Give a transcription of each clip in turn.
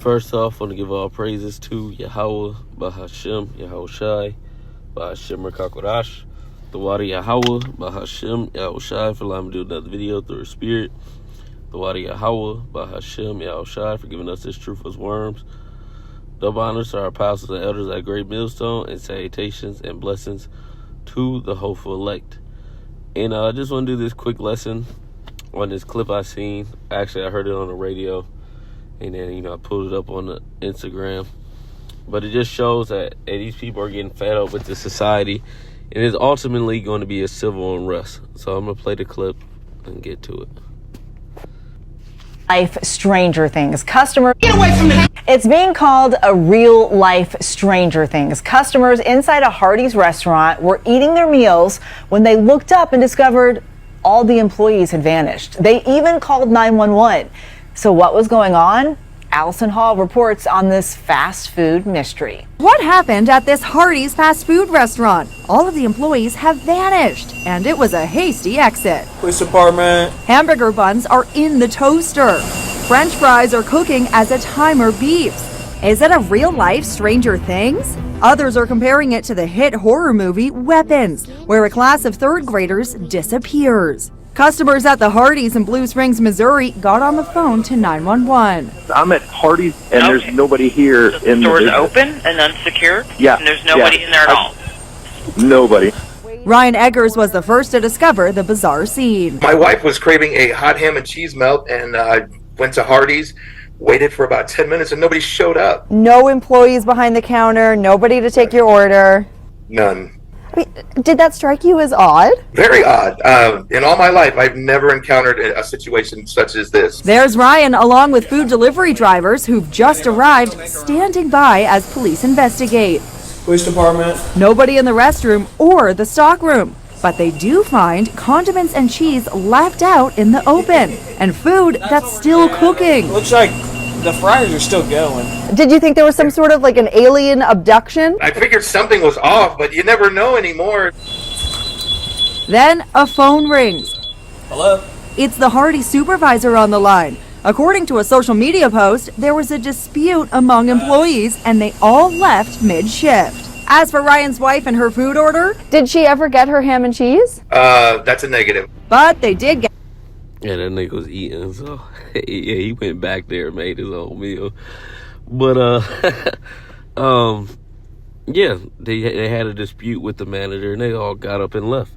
First off, I want to give all praises to Yahweh, Bahashem, Yahushai, Bahashem Rakakodash, the Wadi Yahweh, Bahashem, Yahushai, for allowing me to do another video through His Spirit. The Wadi Yahweh, Bahashem, Yahushai, for giving us this truth as worms. Double honors to our apostles and elders at Great Millstone, and salutations and blessings to the hopeful elect. And I just want to do this quick lesson on this clip I seen. Actually, I heard it on the radio. And then, I pulled it up on the Instagram. But it just shows that these people are getting fed up with the society. And it's ultimately going to be a civil unrest. So I'm going to play the clip and get to it. Life Stranger Things. Customers. Get away from me! It's being called a real life Stranger Things. Customers inside a Hardee's restaurant were eating their meals when they looked up and discovered all the employees had vanished. They even called 911. So what was going on? Allison Hall reports on this fast food mystery. What happened at this Hardee's fast food restaurant? All of the employees have vanished, and it was a hasty exit. Police department. Hamburger buns are in the toaster. French fries are cooking as a timer beeps. Is it a real-life Stranger Things? Others are comparing it to the hit horror movie Weapons, where a class of third graders disappears. Customers at the Hardee's in Blue Springs, Missouri got on the phone to 911. I'm at Hardee's and there's nobody here. So the store is open and unsecured? Yeah. And there's nobody in there at all? Nobody. Ryan Eggers was the first to discover the bizarre scene. My wife was craving a hot ham and cheese melt, and I went to Hardee's, waited for about 10 minutes, and nobody showed up. No employees behind the counter, nobody to take your order. None. Did that strike you as odd? Very odd. In all my life, I've never encountered a situation such as this. There's Ryan, along with food delivery drivers who've just arrived, standing by as police investigate. Police department. Nobody in the restroom or the stockroom, but they do find condiments and cheese left out in the open, and food that's still cooking. Looks like the fryers are still going. Did you think there was some sort of like an alien abduction? I figured something was off, but you never know anymore. Then a phone rings. Hello? It's the Hardee's supervisor on the line. According to a social media post, there was a dispute among employees and they all left mid-shift. As for Ryan's wife and her food order, did she ever get her ham and cheese? That's a negative. But they did get. Yeah, that nigga was eating, so yeah, he went back there and made his own meal. But yeah, they had a dispute with the manager and they all got up and left.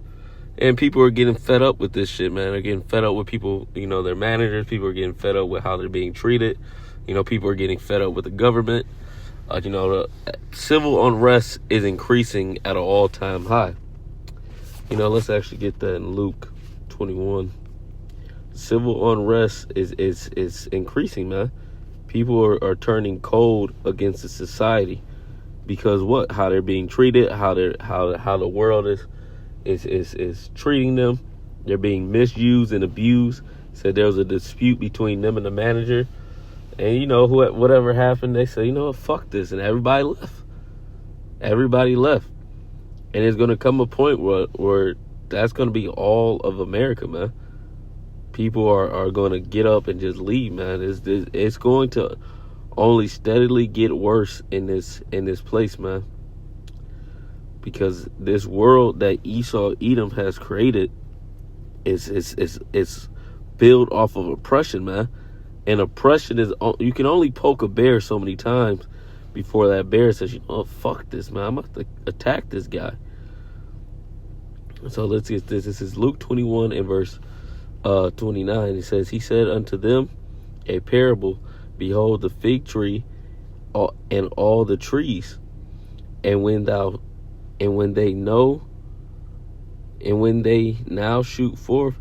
And people are getting fed up with this shit, man. They're getting fed up with people, their managers. People are getting fed up with how they're being treated. People are getting fed up with the government. The civil unrest is increasing at an all-time high. Let's actually get that in Luke 21. Civil unrest is increasing, man. People are turning cold against the society because how they're being treated, how the world is treating them. They're being misused and abused. Said there was a dispute between them and the manager, and whatever happened, they said, fuck this, and everybody left. And it's gonna come a point where that's gonna be all of America, man. People are going to get up and just leave, man. It's going to only steadily get worse in this place, man. Because this world that Esau Edom has created is built off of oppression, man. And oppression is, you can only poke a bear so many times before that bear says, fuck this, man. I'm about to attack this guy. So let's get this. This is Luke 21 and verse 29. It says, he said unto them a parable, behold the fig tree and all the trees, and when they now shoot forth,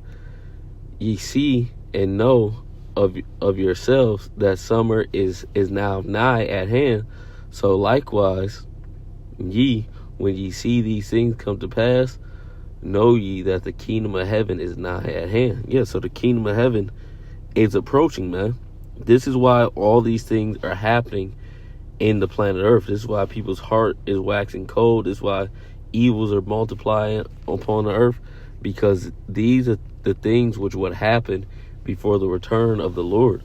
ye see and know of yourselves that summer is now nigh at hand. So likewise ye, when ye see these things come to pass, know ye that the kingdom of heaven is nigh at hand. Yeah, so the kingdom of heaven is approaching, man. This is why all these things are happening in the planet Earth. This is why people's heart is waxing cold. This is why evils are multiplying upon the earth, because these are the things which would happen before the return of the Lord.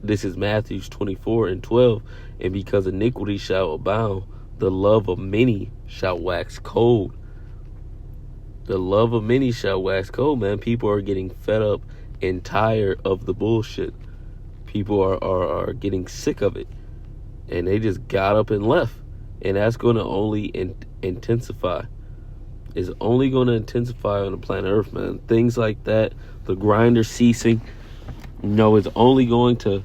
This is Matthew 24:12. And because iniquity shall abound, the love of many shall wax cold. The love of many shall wax cold, man. People are getting fed up and tired of the bullshit. People are getting sick of it. And they just got up and left. And that's going to only intensify. It's only going to intensify on the planet Earth, man. Things like that, the grinder ceasing, it's only going to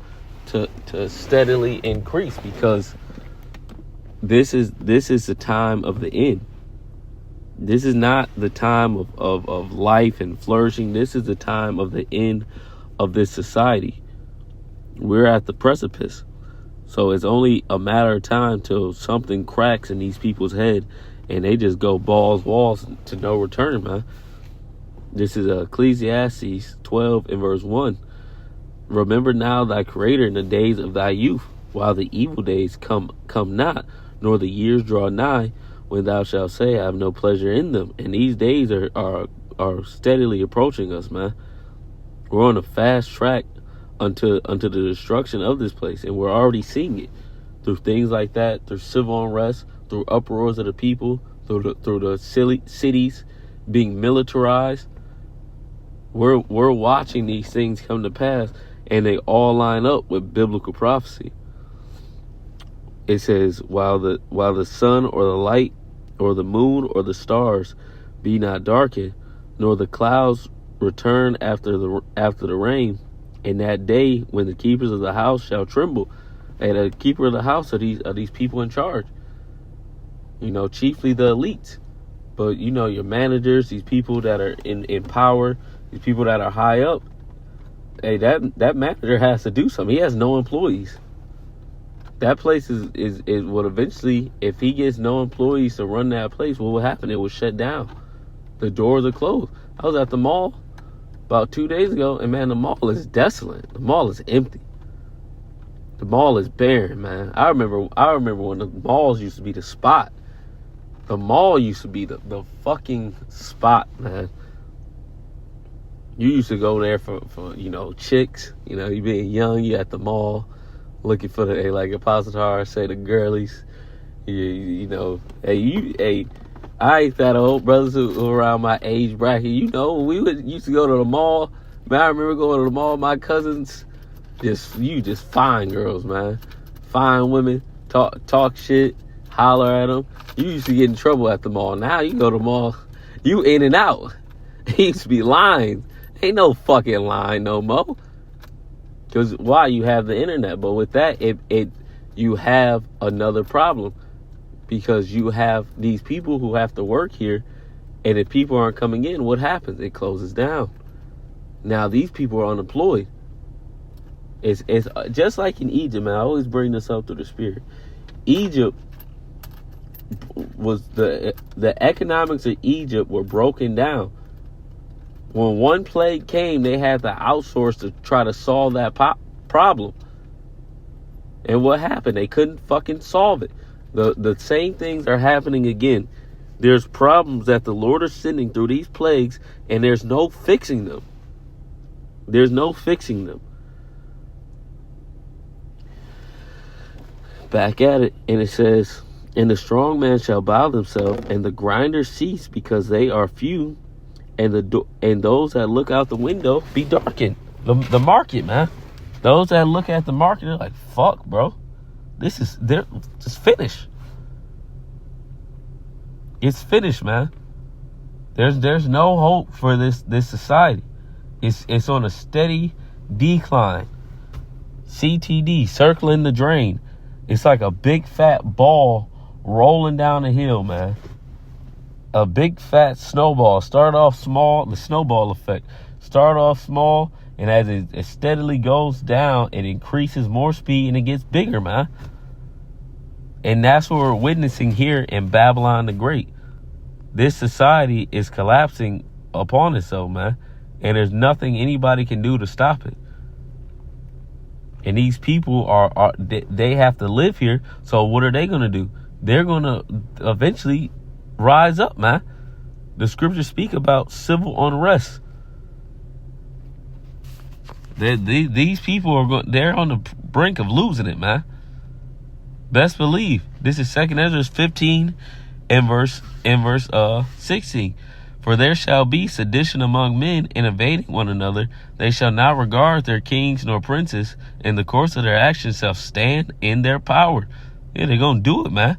steadily increase, because this is the time of the end. This is not the time of life and flourishing. This is the time of the end of this society. We're at the precipice. So it's only a matter of time till something cracks in these people's head and they just go balls walls to no return, man. This is Ecclesiastes 12:1. Remember now thy creator in the days of thy youth, while the evil days come not, nor the years draw nigh, when thou shalt say, I have no pleasure in them. And these days are steadily approaching us, man. We're on a fast track unto the destruction of this place, and we're already seeing it through things like that, through civil unrest, through uproars of the people, through the cities being militarized. We're watching these things come to pass, and they all line up with biblical prophecy. It says, while the sun or the light or the moon or the stars be not darkened, nor the clouds return after the rain, in that day when the keepers of the house shall tremble. And the keeper of the house are these people in charge. Chiefly the elites. But your managers, these people that are in power, these people that are high up. Hey, that manager has to do something. He has no employees. That place is what eventually, if he gets no employees to run that place, what will happen? It will shut down. The doors are closed. I was at the mall about 2 days ago, and man, the mall is desolate. The mall is empty. The mall is barren, man. I remember when the malls used to be the spot. The mall used to be the fucking spot, man. You used to go there for chicks. You being young, you at the mall looking for like Apostle Tar say, the girlies. I ain't that old, brothers who around my age bracket. We used to go to the mall. Man, I remember going to the mall. My cousins, just fine girls, man. Fine women, talk shit, holler at them. You used to get in trouble at the mall. Now you go to the mall, you in and out. It used to be lines. Ain't no fucking line no more. Because why? You have the internet. But with that, you have another problem. Because you have these people who have to work here, and if people aren't coming in, what happens? It closes down. Now these people are unemployed. It's just like in Egypt, man. I always bring this up through the Spirit. Egypt was the economics of Egypt were broken down. When one plague came, they had to outsource to try to solve that problem. And what happened? They couldn't fucking solve it. The same things are happening again. There's problems that the Lord is sending through these plagues, and there's no fixing them. There's no fixing them. Back at it, and it says, and the strong man shall bow themselves, and the grinders cease, because they are few, and those that look out the window be darkened. The market, man. Those that look at the market are like, fuck, bro. They're just finished. It's finished, man. There's no hope for this society. It's on a steady decline. CTD, circling the drain. It's like a big fat ball rolling down a hill, man. A big fat snowball. Start off small, the snowball effect. Start off small, and as it steadily goes down, it increases more speed and it gets bigger, man. And that's what we're witnessing here in Babylon the Great. This society is collapsing upon itself, man. And there's nothing anybody can do to stop it. And these people they have to live here. So what are they going to do? They're going to eventually rise up, man. The scriptures speak about civil unrest. These people are going. They're on the brink of losing it, man. Best believe. This is 2 Ezra 15 and verse 16. For there shall be sedition among men, and invading one another. They shall not regard their kings nor princes, and the course of their actions shall stand in their power. Yeah, they're gonna do it, man.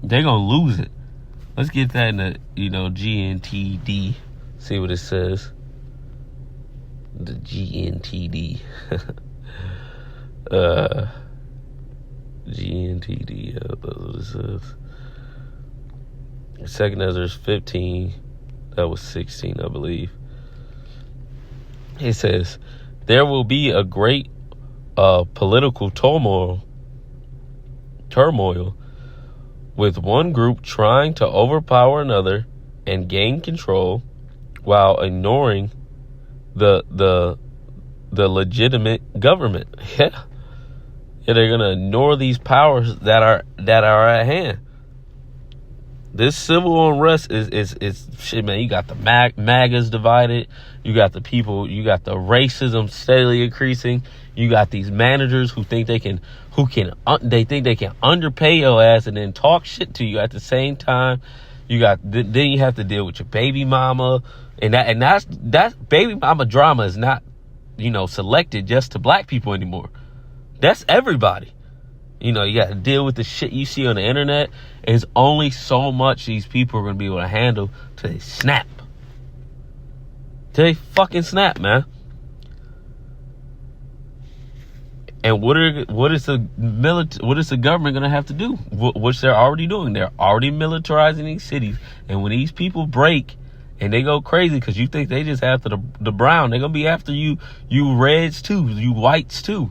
They're gonna lose it. Let's get that in the GNTD. See what it says. The GNTD. GNTD. That's what it says. 2 Ezra 15. That was 16, I believe. It says, there will be a great political turmoil with one group trying to overpower another and gain control while ignoring the legitimate government. Yeah, they're gonna ignore these powers that are at hand. This civil unrest is shit, man. You got the MAGAs divided. You got the people. You got the racism steadily increasing. You got these managers who think they can underpay your ass and then talk shit to you at the same time. You got then you have to deal with your baby mama, and that's baby mama drama is not selected just to black people anymore. That's everybody. You got to deal with the shit you see on the internet. There's only so much these people are going to be able to handle till they snap. Till they fucking snap, man. And what is the government going to have to do? Which they're already doing. They're already militarizing these cities. And when these people break and they go crazy because you think they just after the brown, they're going to be after you reds too, you whites too.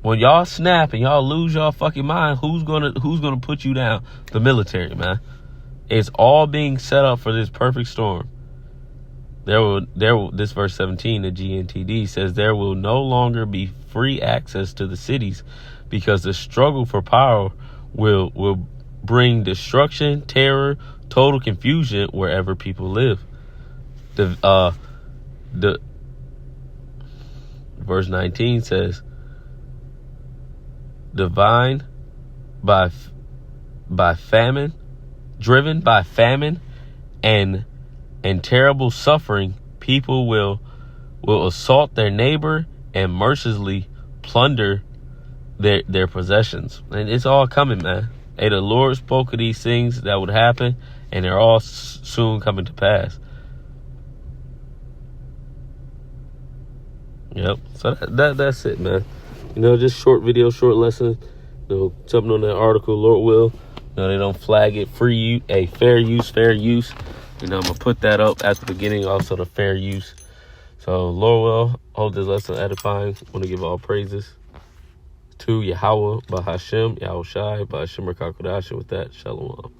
When y'all snap and y'all lose y'all fucking mind, who's gonna put you down? The military, man. It's all being set up for this perfect storm. This verse 17 of GNTD says there will no longer be free access to the cities because the struggle for power will bring destruction, terror, total confusion wherever people live. The verse 19 says, driven by famine and terrible suffering, people will assault their neighbor and mercilessly plunder their possessions. And it's all coming, man. Hey, the Lord spoke of these things that would happen, and they're all soon coming to pass. Yep. So that's it, man. Just short video, short lesson. Something on that article, Lord will. They don't flag it. Fair use. I'm going to put that up at the beginning, also the fair use. So, Lord will, hope this lesson edifying. Want to give all praises to Yahweh, Bahashem, Yahweh Shai, Bahashem Rakakodash. With that, Shalom.